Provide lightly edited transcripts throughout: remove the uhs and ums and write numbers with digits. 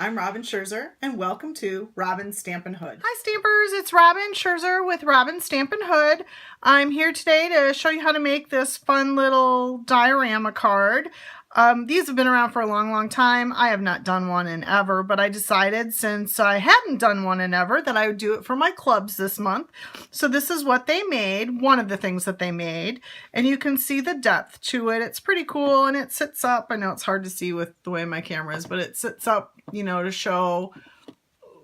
I'm Robin Scherzer, and welcome to Robin Stampin' Hood. Hi Stampers, it's Robin Scherzer with Robin Stampin' Hood. I'm here today to show you how to make this fun little diorama card. These have been around for a long time. I have not done one in ever, but I decided since I hadn't done one in ever that I would do it for my clubs this month. So this is what they made, one of the things that they made, and you can see the depth to it. It's pretty cool, and it sits up. I know it's hard to see with the way my camera is, but it sits up, you know, to show,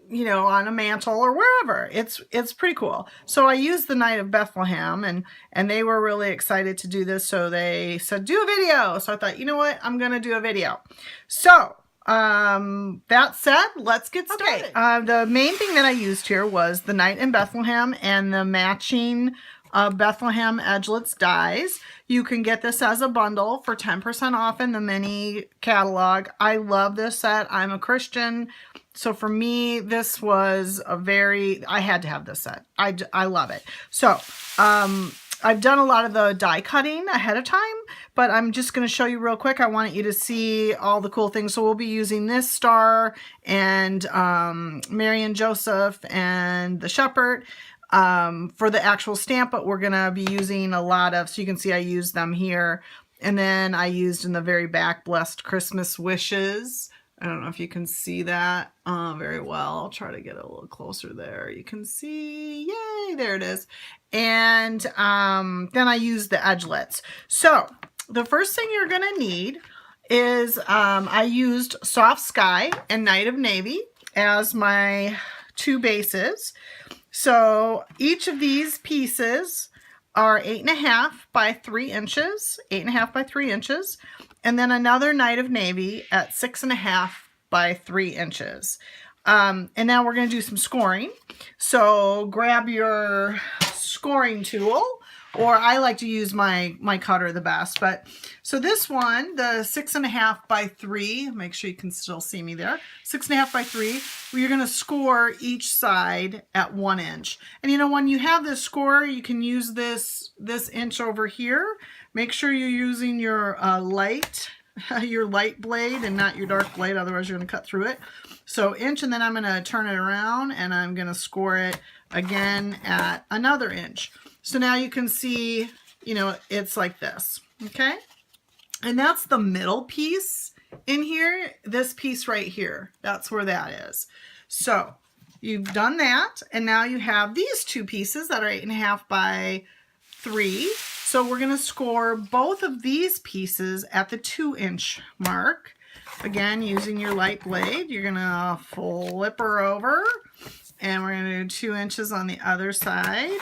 you know, on a mantle or wherever. It's pretty cool. So I used the Knight of Bethlehem, and they were really excited to do this, so they said do a video. So I thought, you know what, I'm gonna do a video. So that said, let's get started. Okay. The main thing that I used here was the Knight in Bethlehem and the matching Bethlehem edgelets dies. You can get this as a bundle for 10% off in the mini catalog. I love this set. I'm a Christian, so for me this was I had to have this set. I love it. So I've done a lot of the die cutting ahead of time, but I'm just going to show you real quick. I want you to see all the cool things. So we'll be using this star and Mary and Joseph and the shepherd for the actual stamp, but we're going to be using a lot of, so you can see I used them here. And then I used in the very back, Blessed Christmas Wishes. I don't know if you can see that very well. I'll try to get a little closer there. You can see, yay, there it is. And then I used the edgelets. So the first thing you're gonna need is, I used Soft Sky and Night of Navy as my two bases. So each of these pieces are 8.5 by 3 inches, 8.5 by 3 inches, and then another Night of Navy at 6.5 by 3 inches. And now we're going to do some scoring. So grab your scoring tool, or I like to use my cutter the best. But so this one, the 6.5 by 3, make sure you can still see me there, 6.5 by 3, you're going to score each side at 1 inch. And you know, when you have this score, you can use this inch over here. Make sure you're using your light blade and not your dark blade, otherwise you're going to cut through it. So inch, and then I'm going to turn it around and I'm going to score it again at another inch. So now you can see, you know, it's like this, okay? And that's the middle piece in here, this piece right here. That's where that is. So you've done that, and now you have these two pieces that are 8.5 by 3. So we're going to score both of these pieces at the 2-inch mark. Again, using your light blade, you're going to flip her over, and we're going to do 2 inches on the other side.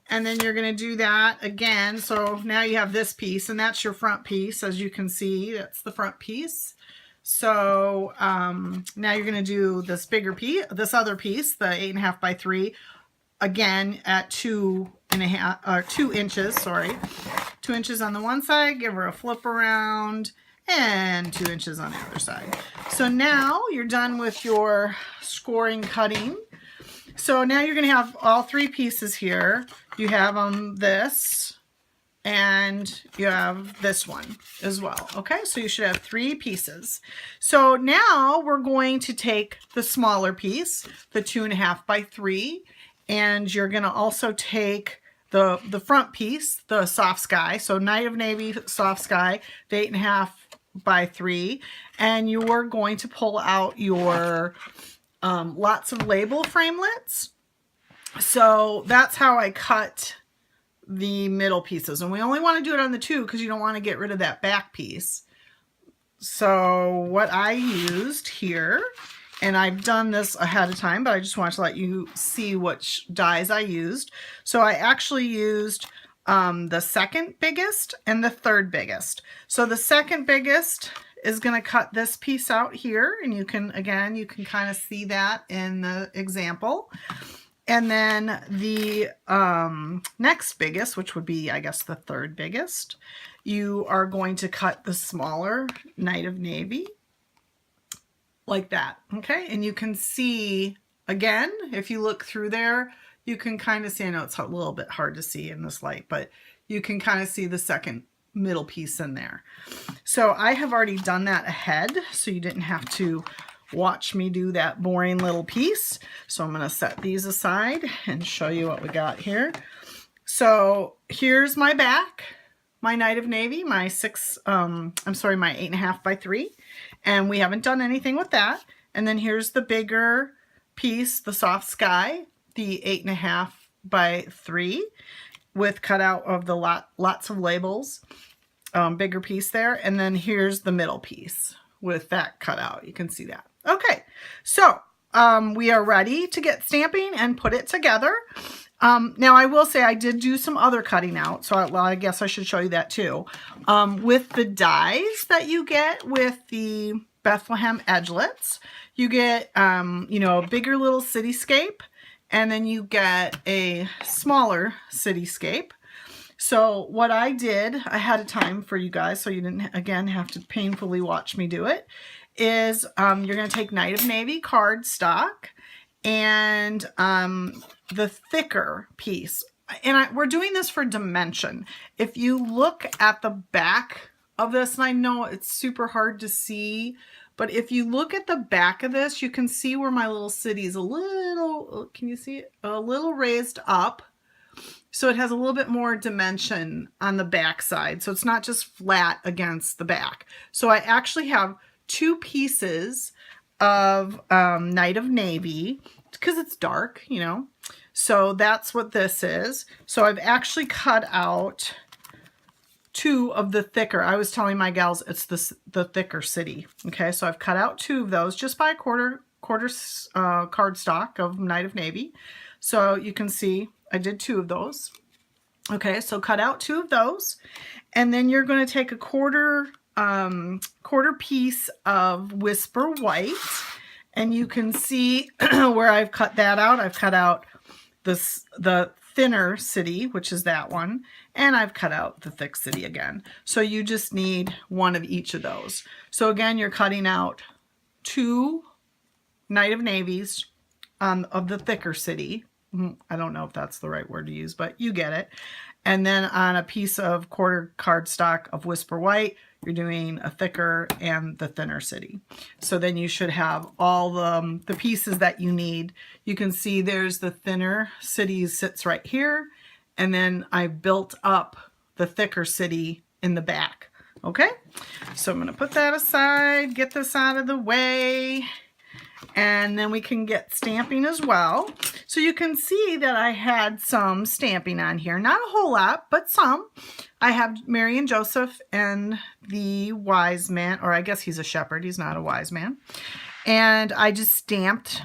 And then you're going to do that again. So now you have this piece, and that's your front piece. As you can see, that's the front piece. So now you're going to do this bigger piece, this other piece, the 8.5 by 3, again at 2.5 or 2 inches. Sorry, 2 inches on the one side. Give her a flip around, and 2 inches on the other side. So now you're done with your scoring cutting. So now you're going to have all 3 pieces here. You have this, and you have this one as well. Okay, so you should have 3 pieces. So now we're going to take the smaller piece, the 2.5 by 3, and you're going to also take the front piece, the Soft Sky, so Night of Navy, Soft Sky, the 8.5 by 3, and you are going to pull out your lots of label framelits. So that's how I cut the middle pieces, and we only want to do it on the 2 because you don't want to get rid of that back piece. So what I used here, and I've done this ahead of time, but I just want to let you see which dies I used. So I actually used the second biggest and the third biggest. So the second biggest is going to cut this piece out here, and you can, again, you can kind of see that in the example. And then the next biggest, which would be, I guess, the third biggest, you are going to cut the smaller Night of Navy like that, okay? And you can see, again, if you look through there, you can kind of see, I know it's a little bit hard to see in this light, but you can kind of see the second middle piece in there. So I have already done that ahead, so you didn't have to watch me do that boring little piece. So I'm going to set these aside and show you what we got here. So here's my back, my Night of Navy, my my 8.5 by 3. And we haven't done anything with that. And then here's the bigger piece, the soft sky, the 8.5 by 3 with cutout of the lots of labels, bigger piece there. And then here's the middle piece with that cutout. You can see that. Okay, so we are ready to get stamping and put it together. Now I will say I did do some other cutting out, so I guess I should show you that too. With the dies that you get with the Bethlehem edgelets, you get, you know, a bigger little cityscape, and then you get a smaller cityscape. So what I did ahead of time for you guys, so you didn't, again, have to painfully watch me do it, is you're going to take Night of Navy cardstock and the thicker piece. And we're doing this for dimension. If you look at the back of this, and I know it's super hard to see, but if you look at the back of this, you can see where my little city is a little, can you see it? A little raised up. So it has a little bit more dimension on the back side. So it's not just flat against the back. So I actually have 2 pieces of Night of Navy because it's dark, you know. So that's what this is. So I've actually cut out 2 of the thicker. I was telling my gals it's the thicker city. Okay, so I've cut out 2 of those just by a quarter cardstock of Night of Navy. So you can see I did 2 of those. Okay, so cut out 2 of those, and then you're going to take a quarter piece of Whisper White, and you can see where I've cut that out. I've cut out the thinner city, which is that one, and I've cut out the thick city again. So you just need 1 of each of those. So again, you're cutting out 2 Night of Navies of the thicker city. I don't know if that's the right word to use, but you get it. And then on a piece of quarter cardstock of Whisper White, you're doing a thicker and the thinner city. So then you should have all the pieces that you need. You can see there's the thinner city sits right here. And then I built up the thicker city in the back. Okay, so I'm going to put that aside, get this out of the way. And then we can get stamping as well. So you can see that I had some stamping on here. Not a whole lot, but some. I have Mary and Joseph and the wise man, or I guess he's a shepherd. He's not a wise man. And I just stamped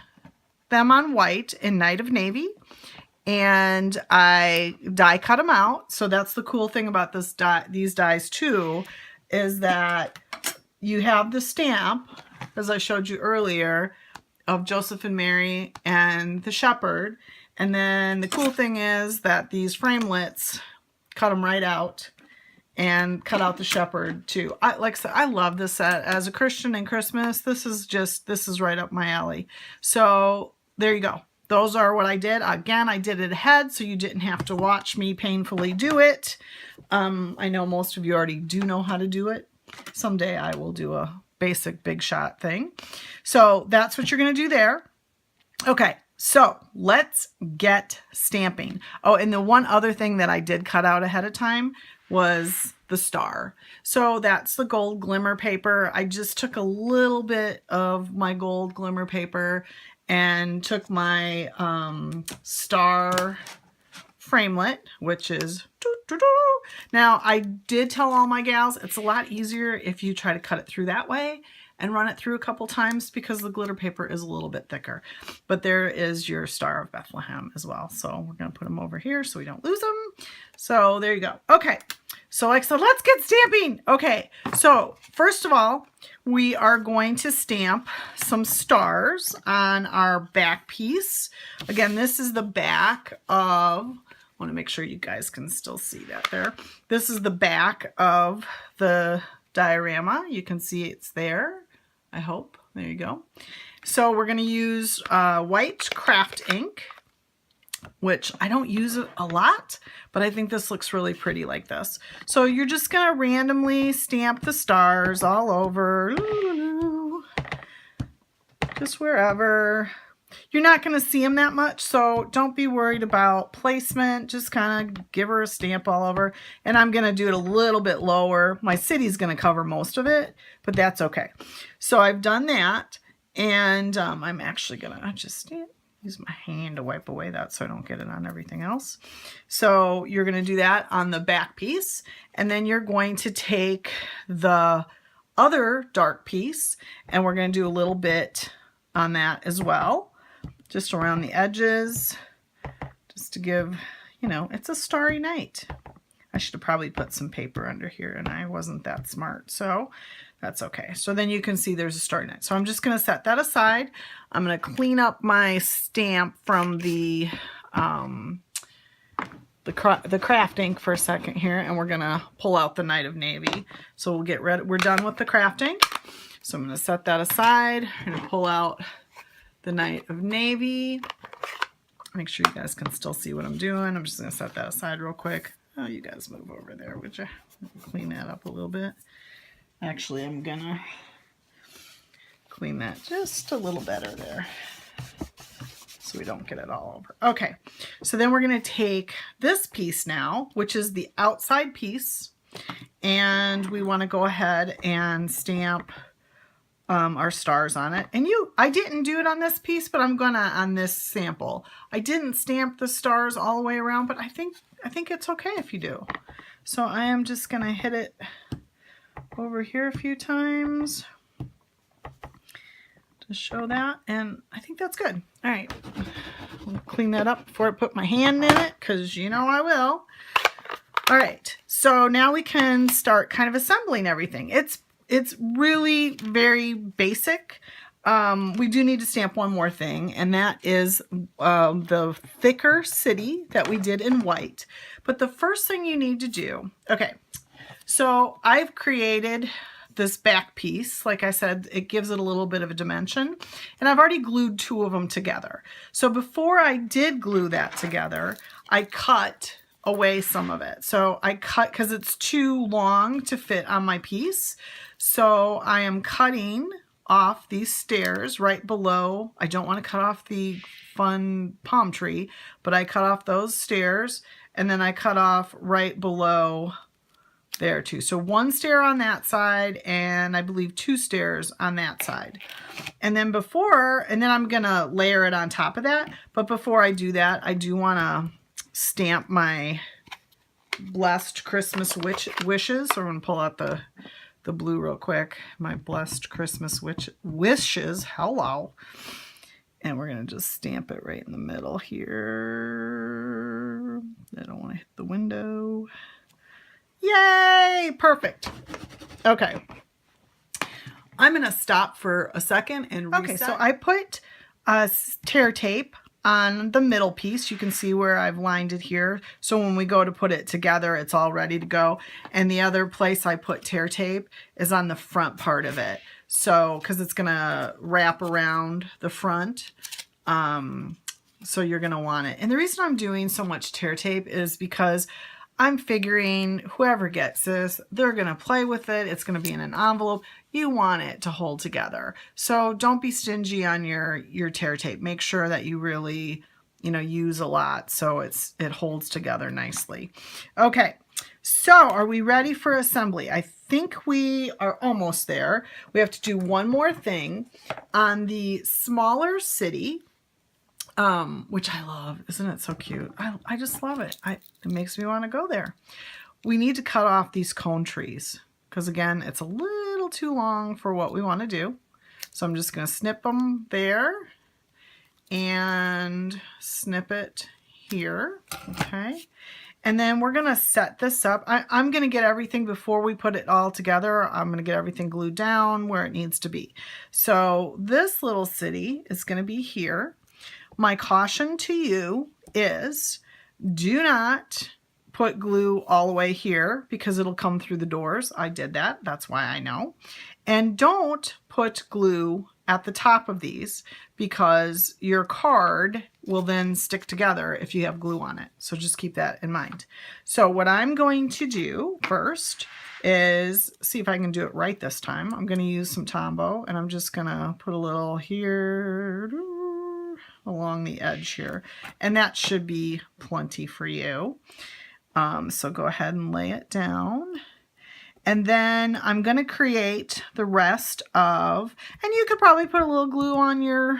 them on white in Night of Navy. And I die cut them out. So that's the cool thing about these dies too, is that you have the stamp, as I showed you earlier, of Joseph and Mary and the shepherd. And then the cool thing is that these framelits cut them right out and cut out the shepherd too. Like I said, I love this set. As a Christian in Christmas, this is right up my alley. So there you go. Those are what I did. Again, I did it ahead so you didn't have to watch me painfully do it. I know most of you already do know how to do it. Someday I will do a basic big shot thing. So that's what you're going to do there. Okay, so let's get stamping. Oh, and the one other thing that I did cut out ahead of time was the star. So that's the gold glimmer paper. I just took a little bit of my gold glimmer paper and took my star framelit, which is now I did tell all my gals it's a lot easier if you try to cut it through that way and run it through a couple times because the glitter paper is a little bit thicker. But there is your Star of Bethlehem as well. So we're going to put them over here so we don't lose them. So there you go. Okay, so like I said, let's get stamping. Okay, so first of all, we are going to stamp some stars on our back piece. Again, this is the back of, I want to make sure you guys can still see that there. This is the back of the diorama. You can see it's there, I hope. There you go. So we're going to use white craft ink, which I don't use it a lot, but I think this looks really pretty like this. So you're just going to randomly stamp the stars all over. just wherever. You're not going to see them that much, so don't be worried about placement. Just kind of give her a stamp all over. And I'm going to do it a little bit lower. My city's going to cover most of it, but that's okay. So I've done that, and I'm actually going to just use my hand to wipe away that so I don't get it on everything else. So you're going to do that on the back piece, and then you're going to take the other dark piece, and we're going to do a little bit on that as well. Just around the edges, just to give, you know, it's a starry night. I should have probably put some paper under here, and I wasn't that smart, so that's okay. So then you can see there's a starry night. So I'm just going to set that aside. I'm going to clean up my stamp from the craft ink for a second here, and we're going to pull out the Night of Navy. So we'll get ready. We're done with the craft ink. So I'm going to set that aside. I'm going to pull out the Night of Navy. Make sure you guys can still see what I'm doing. I'm just going to set that aside real quick. Oh, you guys move over there, would you? Clean that up a little bit. Actually, I'm going to clean that just a little better there so we don't get it all over. Okay, so then we're going to take this piece now, which is the outside piece, and we want to go ahead and stamp our stars on it. And I didn't do it on this piece, but I'm gonna on this sample. I didn't stamp the stars all the way around, but I think it's okay if you do. So I am just gonna hit it over here a few times to show that, and I think that's good. All right, I'll clean that up before I put my hand in it, because you know I will. All right, so now we can start kind of assembling everything. It's really very basic. We do need to stamp one more thing, and that is the thicker city that we did in white. But the first thing you need to do, okay, so I've created this back piece. Like I said, it gives it a little bit of a dimension, and I've already glued two of them together. So before I did glue that together, I cut away some of it. So I cut because it's too long to fit on my piece. So I am cutting off these stairs right below. I don't want to cut off the fun palm tree, but I cut off those stairs, and then I cut off right below there too. So one stair on that side, and I believe two stairs on that side. And then then I'm gonna layer it on top of that. But before I do that, I do want to stamp my blessed Christmas wishes. So I'm gonna pull out the blue real quick. My blessed Christmas wishes. Hello. And we're gonna just stamp it right in the middle here. I don't want to hit the window. Yay! Perfect. Okay. I'm gonna stop for a second and reset. Okay, so I put tear tape on the middle piece. You can see where I've lined it here. So when we go to put it together, it's all ready to go. And the other place I put tear tape is on the front part of it. So, because it's gonna wrap around the front. So you're gonna want it. And the reason I'm doing so much tear tape is because I'm figuring whoever gets this, they're gonna play with it. It's gonna be in an envelope. You want it to hold together. So don't be stingy on your tear tape. Make sure that you really, use a lot so it holds together nicely. Okay, so are we ready for assembly? I think we are almost there. We have to do one more thing on the smaller city, which I love. Isn't it so cute? I just love it. It makes me want to go there. We need to cut off these cone trees because, again, it's a little too long for what we want to do. So I'm just going to snip them there and snip it here. Okay. And then we're going to set this up. I'm going to get everything before we put it all together. I'm going to get everything glued down where it needs to be. So this little city is going to be here. My caution to you is do not put glue all the way here because it'll come through the doors. I did that. That's why I know. And don't put glue at the top of these because your card will then stick together if you have glue on it. So just keep that in mind. So what I'm going to do first is see if I can do it right this time. I'm going to use some Tombow, and I'm just going to put a little here along the edge here, and that should be plenty for you. So go ahead and lay it down. And then I'm going to create the rest of, and you could probably put a little glue on your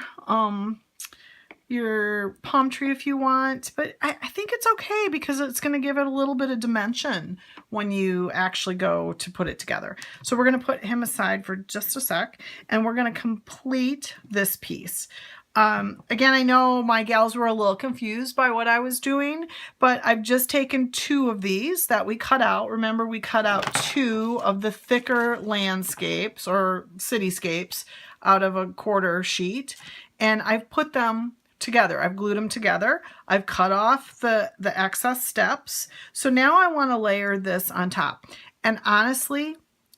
palm tree if you want, but I think it's okay because it's going to give it a little bit of dimension when you actually go to put it together. So we're going to put him aside for just a sec, and we're going to complete this piece. Again, I know my gals were a little confused by what I was doing, but I've just taken 2 of these that we cut out. Remember, we cut out 2 of the thicker landscapes or cityscapes out of a quarter sheet, and I've put them together. I've glued them together. I've cut off the excess steps. So now I want to layer this on top. And honestly,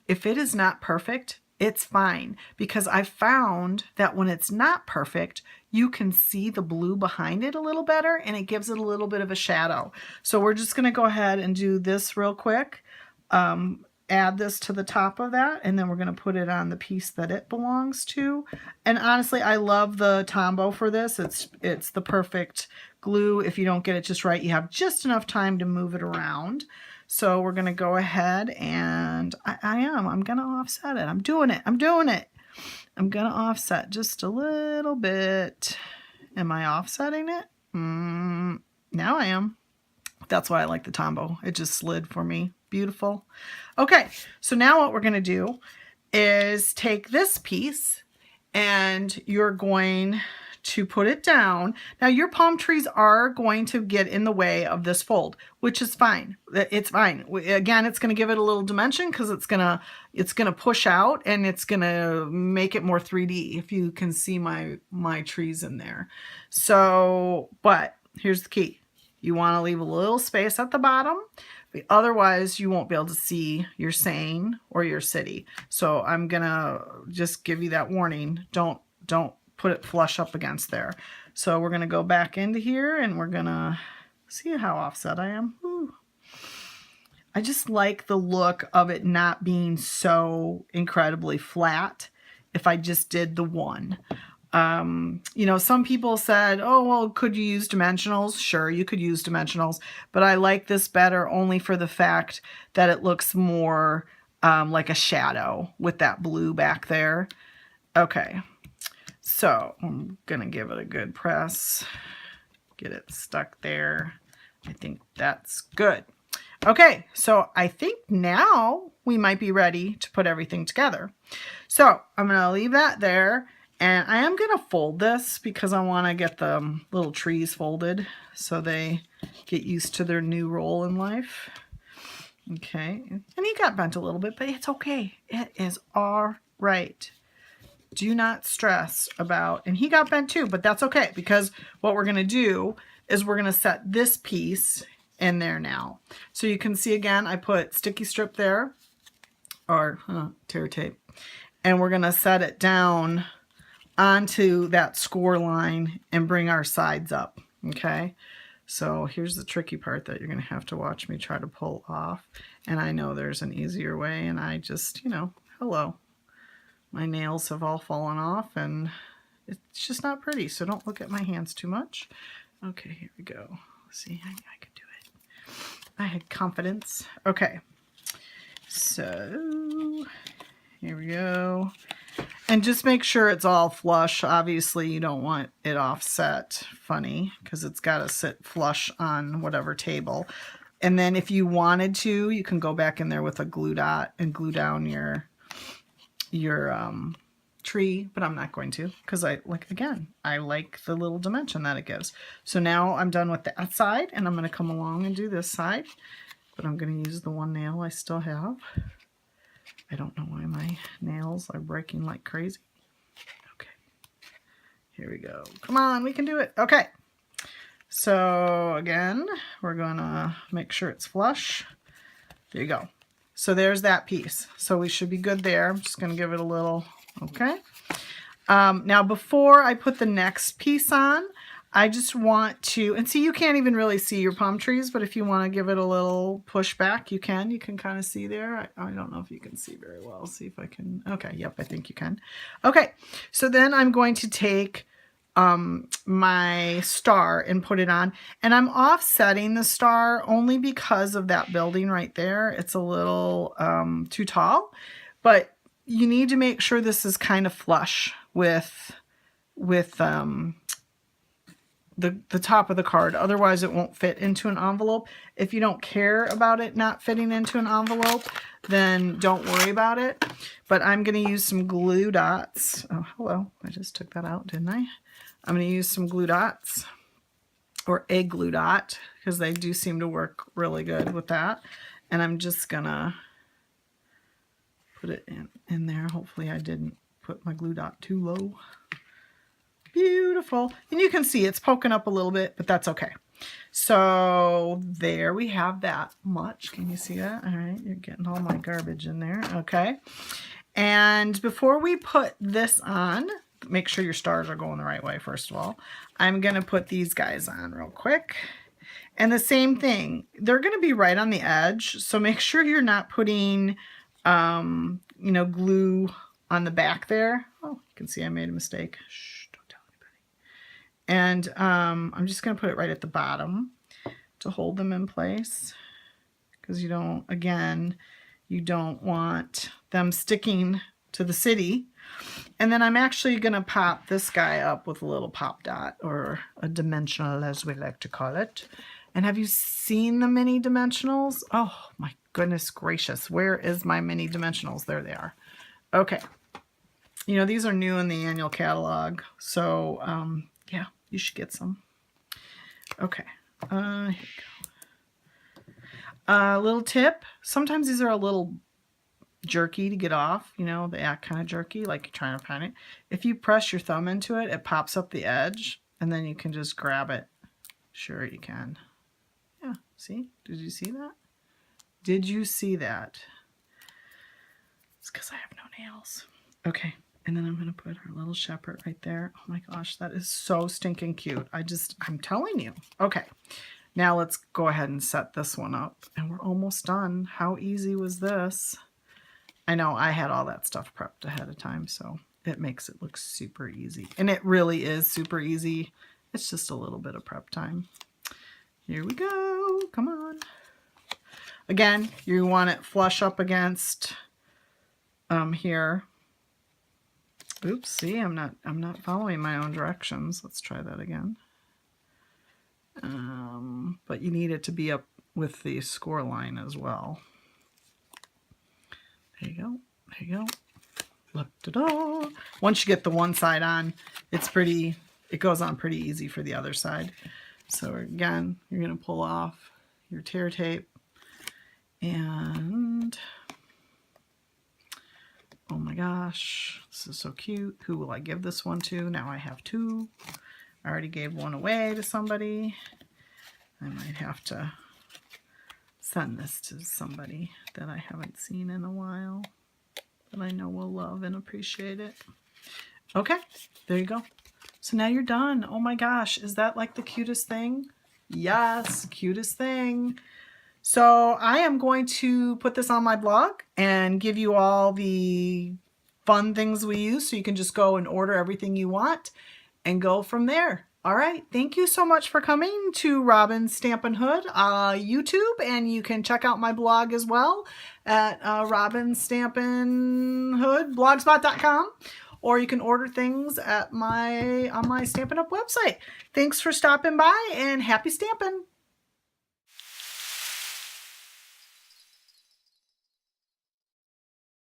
if it is not perfect, it's fine, because I found that when it's not perfect, you can see the blue behind it a little better, and it gives it a little bit of a shadow. So we're just going to go ahead and do this real quick. Add this to the top of that, and then we're going to put it on the piece that it belongs to. And honestly, I love the Tombow for this. It's the perfect glue. If you don't get it just right, you have just enough time to move it around. So we're going to go ahead and I'm going to offset it. I'm doing it. I'm going to offset just a little bit. Am I offsetting it? Now I am. That's why I like the Tombow. It just slid for me. Beautiful. Okay, so now what we're going to do is take this piece and you're going to put it down. Now your palm trees are going to get in the way of this fold, which is fine. It's fine. Again, it's going to give it a little dimension because it's going to push out, and it's going to make it more 3D if you can see my trees in there. So, but here's the key. You want to leave a little space at the bottom. Otherwise, you won't be able to see your saying or your city. So I'm going to just give you that warning. Don't put it flush up against there. So we're going to go back into here, and we're going to see how offset I am. Ooh. I just like the look of it not being so incredibly flat if I just did the one. You know, some people said, oh, well, could you use dimensionals? Sure, you could use dimensionals, but I like this better only for the fact that it looks more like a shadow with that blue back there. Okay, so I'm gonna give it a good press, get it stuck there. I think that's good. Okay, so I think now we might be ready to put everything together. So I'm gonna leave that there. And I am going to fold this because I want to get the little trees folded so they get used to their new role in life. Okay. And he got bent a little bit, but it's okay. It is all right. Do not stress about, and he got bent too, but that's okay, because what we're going to do is we're going to set this piece in there now. So you can see again, I put sticky strip there, or tear tape, and we're going to set it down onto that score line and bring our sides up. Okay, so here's the tricky part that you're going to have to watch me try to pull off, and I know there's an easier way, and I just, you know, hello, my nails have all fallen off and it's just not pretty, so don't look at my hands too much. Okay, here we go. See, I could do it. I had confidence. Okay, so here we go. And just make sure it's all flush. Obviously, you don't want it offset funny because it's got to sit flush on whatever table. And then if you wanted to, you can go back in there with a glue dot and glue down your tree, but I'm not going to because I like the little dimension that it gives. So now I'm done with that side, and I'm going to come along and do this side, but I'm going to use the one nail I still have. I don't know why my nails are breaking like crazy. Okay, here we go. Come on, we can do it. Okay, so again, we're gonna make sure it's flush. There you go. So there's that piece. So we should be good there. I'm just gonna give it a little, okay. Now, before I put the next piece on, I just want to, and see, you can't even really see your palm trees, but if you want to give it a little push back, you can. You can kind of see there. I don't know if you can see very well. See if I can. Okay, yep, I think you can. Okay, so then I'm going to take my star and put it on. And I'm offsetting the star only because of that building right there. It's a little too tall, but you need to make sure this is kind of flush with the top of the card. Otherwise it won't fit into an envelope. If you don't care about it not fitting into an envelope, then don't worry about it. But I'm going to use some glue dots. Oh, hello. I just took that out, didn't I? I'm going to use some glue dots, or a glue dot, because they do seem to work really good with that. And I'm just going to put it in there. Hopefully I didn't put my glue dot too low. Beautiful. And you can see it's poking up a little bit, but that's okay. So there we have that much. Can you see that? All right, you're getting all my garbage in there. Okay. And before we put this on, make sure your stars are going the right way, first of all. I'm going to put these guys on real quick. And the same thing, they're going to be right on the edge. So make sure you're not putting, you know, glue on the back there. Oh, you can see I made a mistake. Shh, don't tell anybody. And I'm just going to put it right at the bottom to hold them in place. Because you don't, again, you don't want them sticking to the city. And then I'm actually going to pop this guy up with a little pop dot, or a dimensional as we like to call it. And have you seen the mini dimensionals? Oh my goodness gracious. Where is my mini dimensionals? There they are. Okay. You know, these are new in the annual catalog. So yeah, you should get some. Okay. Here we go. Little tip. Sometimes these are a little jerky to get off, you know, they act kind of jerky, like you're trying to find it. If you press your thumb into it, it pops up the edge, and then you can just grab it. Sure you can. Yeah, see? Did you see that? Did you see that? It's because I have no nails. Okay, and then I'm going to put our little shepherd right there. Oh my gosh, that is so stinking cute. I'm telling you. Okay, now let's go ahead and set this one up, and we're almost done. How easy was this? I know I had all that stuff prepped ahead of time, so it makes it look super easy. And it really is super easy. It's just a little bit of prep time. Here we go. Come on. Again, you want it flush up against here. Oops, see, I'm not following my own directions. Let's try that again. But you need it to be up with the score line as well. There you go. There you go. La-da-da. Once you get the one side on, it goes on pretty easy for the other side. So again, you're going to pull off your tear tape, and oh my gosh, this is so cute. Who will I give this one to? Now I have two. I already gave one away to somebody. I might have to send this to somebody that I haven't seen in a while, that I know will love and appreciate it. Okay, there you go. So now you're done. Oh my gosh, is that like the cutest thing? Yes, cutest thing. So I am going to put this on my blog and give you all the fun things we use, so you can just go and order everything you want and go from there. All right, thank you so much for coming to Robin Stampin' Hood YouTube, and you can check out my blog as well at robinstampinhoodblogspot.com, or you can order things at on my Stampin' Up website. Thanks for stopping by, and happy stamping!